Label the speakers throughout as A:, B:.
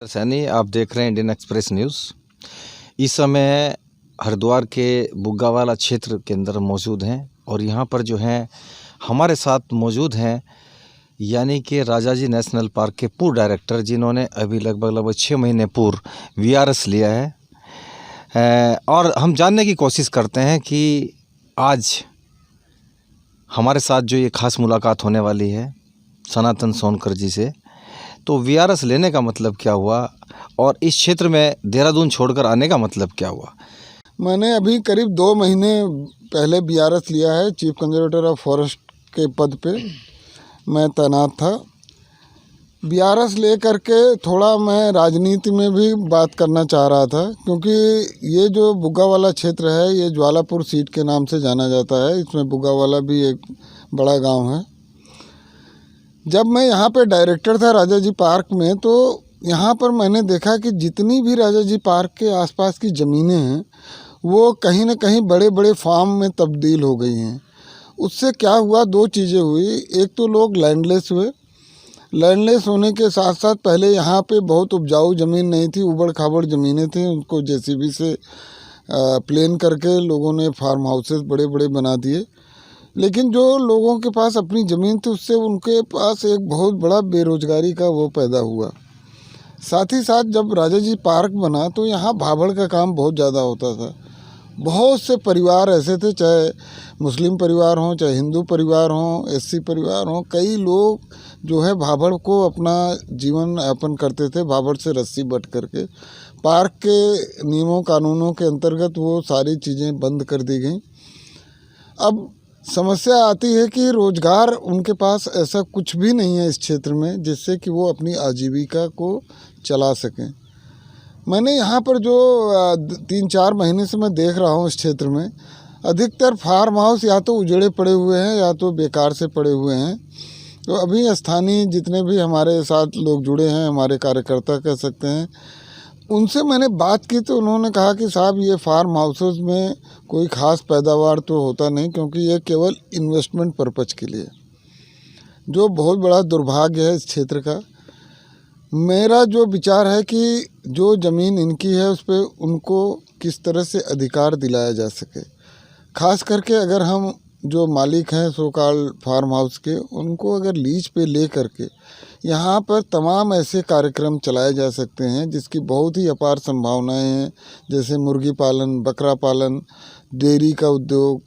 A: सैनी, आप देख रहे हैं इंडियन एक्सप्रेस न्यूज़। इस समय हरिद्वार के बुग्गावाला क्षेत्र के अंदर मौजूद हैं और यहाँ पर जो हैं हमारे साथ मौजूद हैं यानी कि राजा जी नेशनल पार्क के पूर्व डायरेक्टर, जिन्होंने अभी लगभग 6 महीने पूर्व वीआरएस लिया है। और हम जानने की कोशिश करते हैं कि आज हमारे साथ जो ये खास मुलाकात होने वाली है सनातन सोनकर जी से, तो वीआरएस लेने का मतलब क्या हुआ और इस क्षेत्र में देहरादून छोड़कर आने का मतलब क्या हुआ।
B: मैंने अभी करीब 2 महीने पहले वीआरएस लिया है। चीफ कंजर्वेटर ऑफ फॉरेस्ट के पद पे मैं तैनात था। वीआरएस ले करके थोड़ा मैं राजनीति में भी बात करना चाह रहा था, क्योंकि ये जो बुग्गावाला क्षेत्र है ये ज्वालापुर सीट के नाम से जाना जाता है। इसमें बुग्गावाला भी एक बड़ा गांव है। जब मैं यहाँ पे डायरेक्टर था राजा जी पार्क में, तो यहाँ पर मैंने देखा कि जितनी भी राजा जी पार्क के आसपास की ज़मीनें हैं वो कहीं ना कहीं बड़े बड़े फार्म में तब्दील हो गई हैं। उससे क्या हुआ, 2 चीज़ें हुई। एक तो लोग लैंडलेस हुए। लैंडलेस होने के साथ साथ पहले यहाँ पे बहुत उपजाऊ ज़मीन नहीं थी, उबड़ खाबड़ ज़मीनें थी। उनको जेसीबी से प्लेन करके लोगों ने फार्म हाउसेस बड़े बड़े बना दिए। लेकिन जो लोगों के पास अपनी ज़मीन थी उससे उनके पास एक बहुत बड़ा बेरोज़गारी का वो पैदा हुआ। साथ ही साथ जब राजा जी पार्क बना तो यहाँ भाभड़ का काम बहुत ज़्यादा होता था। बहुत से परिवार ऐसे थे, चाहे मुस्लिम परिवार हों, चाहे हिंदू परिवार हों, एससी परिवार हों, कई लोग जो है भाभड़ को अपना जीवन यापन करते थे। भाभड़ से रस्सी बट करके पार्क के नियमों कानूनों के अंतर्गत वो सारी चीज़ें बंद कर दी गई। अब समस्या आती है कि रोज़गार उनके पास ऐसा कुछ भी नहीं है इस क्षेत्र में जिससे कि वो अपनी आजीविका को चला सकें। मैंने यहाँ पर जो 3-4 महीने से मैं देख रहा हूँ इस क्षेत्र में अधिकतर फार्म हाउस या तो उजड़े पड़े हुए हैं या तो बेकार से पड़े हुए हैं। तो अभी स्थानीय जितने भी हमारे साथ लोग जुड़े हैं, हमारे कार्यकर्ता कह सकते हैं, उनसे मैंने बात की तो उन्होंने कहा कि साहब ये फार्म हाउसेस में कोई ख़ास पैदावार तो होता नहीं, क्योंकि ये केवल इन्वेस्टमेंट पर्पज़ के लिए, जो बहुत बड़ा दुर्भाग्य है इस क्षेत्र का। मेरा जो विचार है कि जो ज़मीन इनकी है उस पर उनको किस तरह से अधिकार दिलाया जा सके। ख़ास करके अगर हम जो मालिक हैं सो कॉल्ड फार्म हाउस के, उनको अगर लीज पे ले करके यहाँ पर तमाम ऐसे कार्यक्रम चलाए जा सकते हैं जिसकी बहुत ही अपार संभावनाएं हैं, जैसे मुर्गी पालन, बकरा पालन, डेयरी का उद्योग,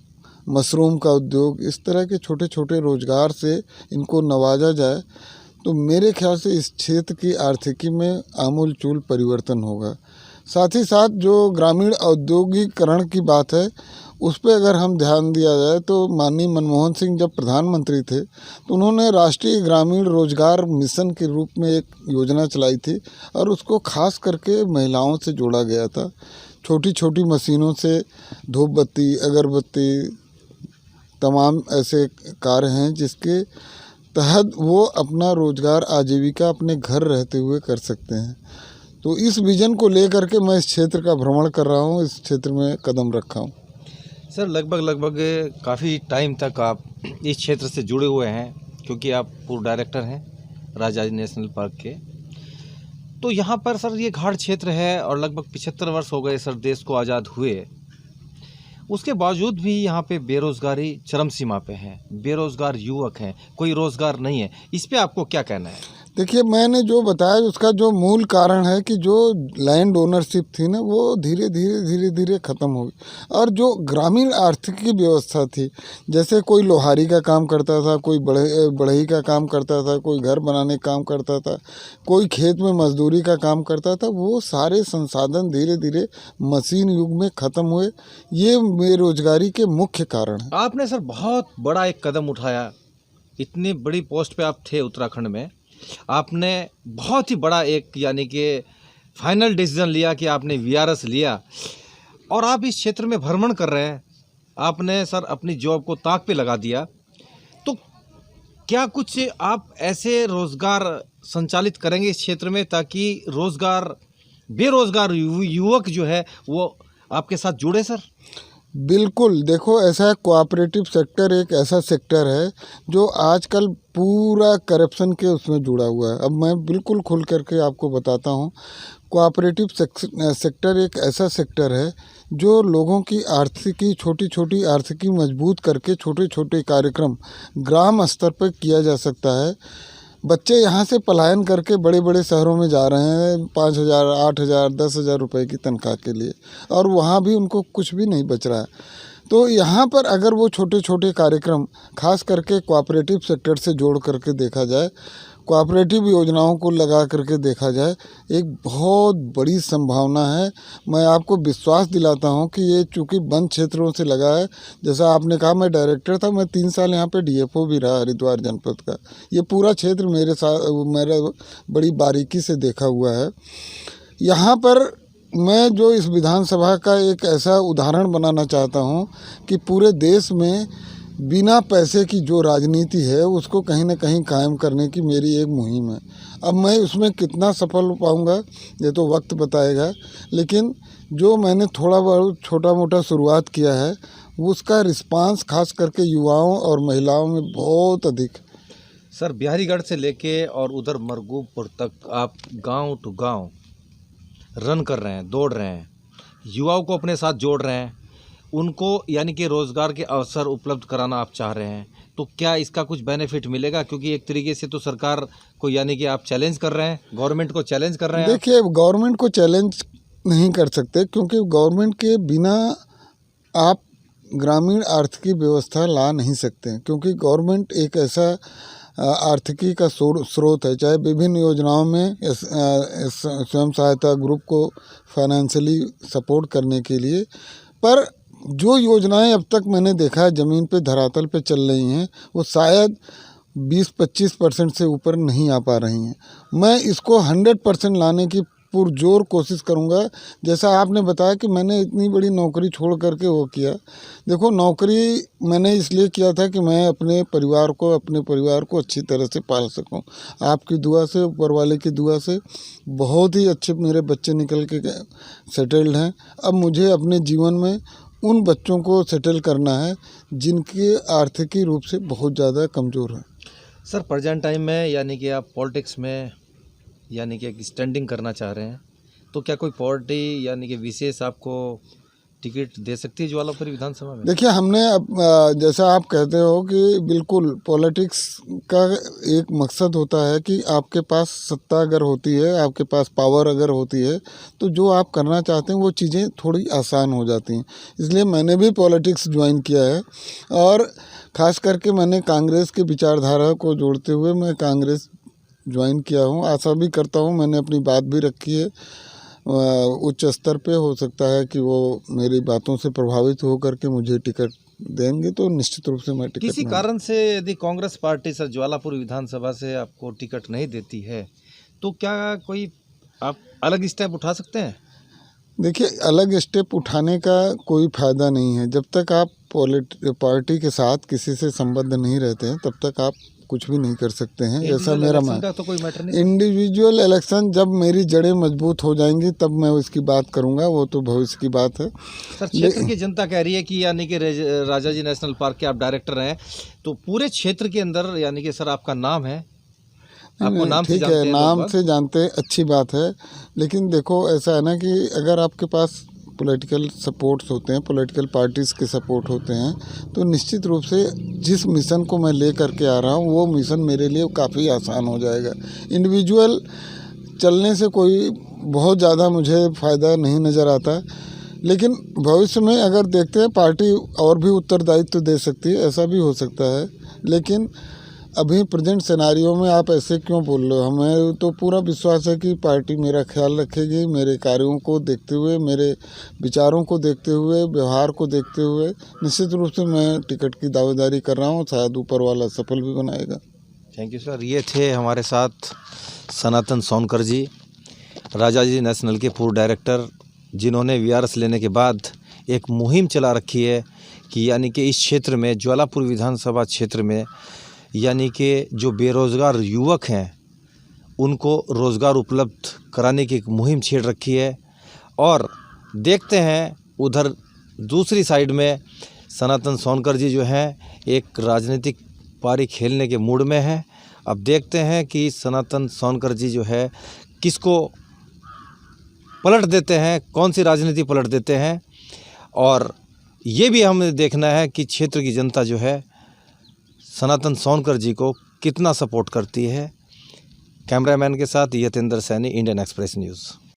B: मशरूम का उद्योग। इस तरह के छोटे छोटे रोज़गार से इनको नवाजा जाए तो मेरे ख्याल से इस क्षेत्र की आर्थिकी में आमूल चूल परिवर्तन होगा। साथ ही साथ जो ग्रामीण औद्योगिकरण की बात है उस पर अगर हम ध्यान दिया जाए तो माननीय मनमोहन सिंह जब प्रधानमंत्री थे तो उन्होंने राष्ट्रीय ग्रामीण रोजगार मिशन के रूप में एक योजना चलाई थी और उसको खास करके महिलाओं से जोड़ा गया था। छोटी छोटी मशीनों से धूप बत्ती, अगरबत्ती, तमाम ऐसे कार्य हैं जिसके तहत वो अपना रोजगार आजीविका अपने घर रहते हुए कर सकते हैं। तो इस विज़न को लेकर के मैं इस क्षेत्र का भ्रमण कर रहा हूँ, इस क्षेत्र में कदम रखा हूँ।
A: सर, लगभग काफ़ी टाइम तक आप इस क्षेत्र से जुड़े हुए हैं, क्योंकि आप पूर्व डायरेक्टर हैं राजा जी नेशनल पार्क के। तो यहाँ पर सर ये घाट क्षेत्र है और लगभग 75 वर्ष हो गए सर देश को आज़ाद हुए। उसके बावजूद भी यहाँ पे बेरोज़गारी चरम सीमा पे है, बेरोज़गार युवक हैं, कोई रोज़गार नहीं है। इस पे आपको क्या कहना है?
B: देखिए, मैंने जो बताया उसका जो मूल कारण है कि जो लैंड ओनरशिप थी ना वो धीरे धीरे ख़त्म हो गई। और जो ग्रामीण आर्थिक की व्यवस्था थी, जैसे कोई लोहारी का काम करता था, कोई बढ़ई का काम करता था, कोई घर बनाने का काम करता था, कोई खेत में मजदूरी का काम करता था, वो सारे संसाधन धीरे धीरे मशीन युग में ख़त्म हुए। ये बेरोजगारी के मुख्य कारण है।
A: आपने सर बहुत बड़ा एक कदम उठाया, इतनी बड़ी पोस्ट पे आप थे उत्तराखंड में, आपने बहुत ही बड़ा एक यानी कि फाइनल डिसीजन लिया कि आपने वीआरएस लिया और आप इस क्षेत्र में भ्रमण कर रहे हैं। आपने सर अपनी जॉब को ताक पे लगा दिया। तो क्या कुछ आप ऐसे रोज़गार संचालित करेंगे इस क्षेत्र में ताकि बेरोज़गार युवक जो है वो आपके साथ जुड़े सर?
B: बिल्कुल, देखो ऐसा है, कोऑपरेटिव सेक्टर एक ऐसा सेक्टर है जो आजकल पूरा करप्शन के उसमें जुड़ा हुआ है। अब मैं बिल्कुल खुल करके आपको बताता हूँ, कोऑपरेटिव सेक्टर एक ऐसा सेक्टर है जो लोगों की आर्थिकी, छोटी छोटी आर्थिकी मजबूत करके छोटे छोटे कार्यक्रम ग्राम स्तर पर किया जा सकता है। बच्चे यहाँ से पलायन करके बड़े बड़े शहरों में जा रहे हैं 5,000, 8,000, 10,000 रुपये की तनख्वाह के लिए, और वहाँ भी उनको कुछ भी नहीं बच रहा है। तो यहाँ पर अगर वो छोटे छोटे कार्यक्रम खास करके कोऑपरेटिव सेक्टर से जोड़ करके देखा जाए, कोऑपरेटिव योजनाओं को लगा करके देखा जाए, एक बहुत बड़ी संभावना है। मैं आपको विश्वास दिलाता हूँ कि ये चूँकि वन क्षेत्रों से लगा है, जैसा आपने कहा मैं डायरेक्टर था, मैं 3 साल यहाँ पे डीएफओ भी रहा हरिद्वार जनपद का। ये पूरा क्षेत्र मेरे साथ मेरा बड़ी बारीकी से देखा हुआ है। यहाँ पर मैं जो इस विधानसभा का एक ऐसा उदाहरण बनाना चाहता हूँ कि पूरे देश में बिना पैसे की जो राजनीति है उसको कहीं ना कहीं कायम करने की मेरी एक मुहिम है। अब मैं उसमें कितना सफल हो पाऊँगा ये तो वक्त बताएगा, लेकिन जो मैंने थोड़ा बहुत छोटा मोटा शुरुआत किया है उसका रिस्पांस खास करके युवाओं और महिलाओं में बहुत अधिक।
A: सर, बिहारीगढ़ से लेके और उधर मरगूबपुर तक आप गांव टू गांव रन कर रहे हैं, दौड़ रहे हैं, युवाओं को अपने साथ जोड़ रहे हैं, उनको यानी कि रोज़गार के अवसर उपलब्ध कराना आप चाह रहे हैं, तो क्या इसका कुछ बेनिफिट मिलेगा? क्योंकि एक तरीके से तो सरकार को यानी कि आप चैलेंज कर रहे हैं, गवर्नमेंट को चैलेंज कर रहे हैं।
B: देखिए, गवर्नमेंट को चैलेंज नहीं कर सकते क्योंकि गवर्नमेंट के बिना आप ग्रामीण आर्थिकी व्यवस्था ला नहीं सकते, क्योंकि गवर्नमेंट एक ऐसा आर्थिकी का स्रोत है, चाहे विभिन्न योजनाओं में स्वयं सहायता ग्रुप को फाइनेंशियली सपोर्ट करने के लिए। पर जो योजनाएं अब तक मैंने देखा है ज़मीन पे धरातल पे चल रही हैं वो शायद 20-25% से ऊपर नहीं आ पा रही हैं। मैं इसको 100% लाने की पुरजोर कोशिश करूंगा। जैसा आपने बताया कि मैंने इतनी बड़ी नौकरी छोड़ करके वो किया, देखो नौकरी मैंने इसलिए किया था कि मैं अपने परिवार को अच्छी तरह से पाल सकूं। आपकी दुआ से, ऊपर वाले की दुआ से बहुत ही अच्छे मेरे बच्चे निकल के सेटल्ड हैं। अब मुझे अपने जीवन में उन बच्चों को सेटल करना है जिनके आर्थिकी रूप से बहुत ज़्यादा कमज़ोर है।
A: सर, प्रेजेंट टाइम में यानी कि आप पॉलिटिक्स में यानी कि एक स्टैंडिंग करना चाह रहे हैं, तो क्या कोई पार्टी यानी कि विशेष आपको टिकट दे सकती है ज्वालापुरी विधानसभा में?
B: देखिए, हमने अब जैसा आप कहते हो कि बिल्कुल पॉलिटिक्स का एक मकसद होता है कि आपके पास सत्ता अगर होती है, आपके पास पावर अगर होती है, तो जो आप करना चाहते हैं वो चीज़ें थोड़ी आसान हो जाती हैं। इसलिए मैंने भी पॉलिटिक्स ज्वाइन किया है और ख़ास करके मैंने कांग्रेस की विचारधारा को जोड़ते हुए मैं कांग्रेस ज्वाइन किया हूँ। आशा भी करता हूँ, मैंने अपनी बात भी रखी है उच्च स्तर पे, हो सकता है कि वो मेरी बातों से प्रभावित होकर के मुझे टिकट देंगे, तो निश्चित रूप से मैं टिकट
A: किसी कारण से यदि कांग्रेस पार्टी सर ज्वालापुर विधानसभा से आपको टिकट नहीं देती है, तो क्या कोई आप अलग स्टेप उठा सकते हैं?
B: देखिए, अलग स्टेप उठाने का कोई फ़ायदा नहीं है। जब तक आप पार्टी के साथ किसी से संबद्ध नहीं रहते हैं तब तक आप कुछ भी नहीं कर सकते हैं, ऐसा मेरा मानना है।
A: तो कोई मैटर नहीं।
B: इंडिविजुअल इलेक्शन जब मेरी जड़ें मजबूत हो जाएंगी तब मैं इसकी बात करूंगा, वो तो भविष्य की बात है।
A: सर, क्षेत्र की जनता कह रही है कि यानी कि राजाजी नेशनल पार्क के आप डायरेक्टर हैं, तो पूरे क्षेत्र के अंदर यानी कि सर आपका नाम है, आपको नाम से
B: ठीक
A: जानते
B: है,
A: हैं,
B: नाम से जानते हैं, अच्छी बात है। लेकिन देखो ऐसा है ना कि अगर आपके पास पॉलिटिकल सपोर्ट्स होते हैं, पॉलिटिकल पार्टीज़ के सपोर्ट होते हैं, तो निश्चित रूप से जिस मिशन को मैं ले करके आ रहा हूँ वो मिशन मेरे लिए काफ़ी आसान हो जाएगा। इंडिविजुअल चलने से कोई बहुत ज़्यादा मुझे फ़ायदा नहीं नज़र आता, लेकिन भविष्य में अगर देखते हैं पार्टी और भी उत्तरदायित्व दे सकती है, ऐसा भी हो सकता है। लेकिन अभी प्रेजेंट सिनेरियो में आप ऐसे क्यों बोल रहे हो? हमें तो पूरा विश्वास है कि पार्टी मेरा ख्याल रखेगी, मेरे कार्यों को देखते हुए, मेरे विचारों को देखते हुए, व्यवहार को देखते हुए निश्चित रूप से मैं टिकट की दावेदारी कर रहा हूँ, शायद ऊपर वाला सफल भी बनाएगा।
A: Thank you sir. ये थे हमारे साथ सनातन सोनकर जी, राजाजी नेशनल के पूर्व डायरेक्टर, जिन्होंने वीआरएस लेने के बाद एक मुहिम चला रखी है कि यानी कि इस क्षेत्र में, ज्वालापुर विधानसभा क्षेत्र में, यानी कि जो बेरोज़गार युवक हैं उनको रोज़गार उपलब्ध कराने की एक मुहिम छेड़ रखी है। और देखते हैं उधर दूसरी साइड में सनातन सोनकर जी जो हैं एक राजनीतिक पारी खेलने के मूड में हैं। अब देखते हैं कि सनातन सोनकर जी जो है किसको पलट देते हैं, कौन सी राजनीति पलट देते हैं। और ये भी हमें देखना है कि क्षेत्र की जनता जो है सनातन सोनकर जी को कितना सपोर्ट करती है। कैमरामैन के साथ Yatendra Saini, Indian express news.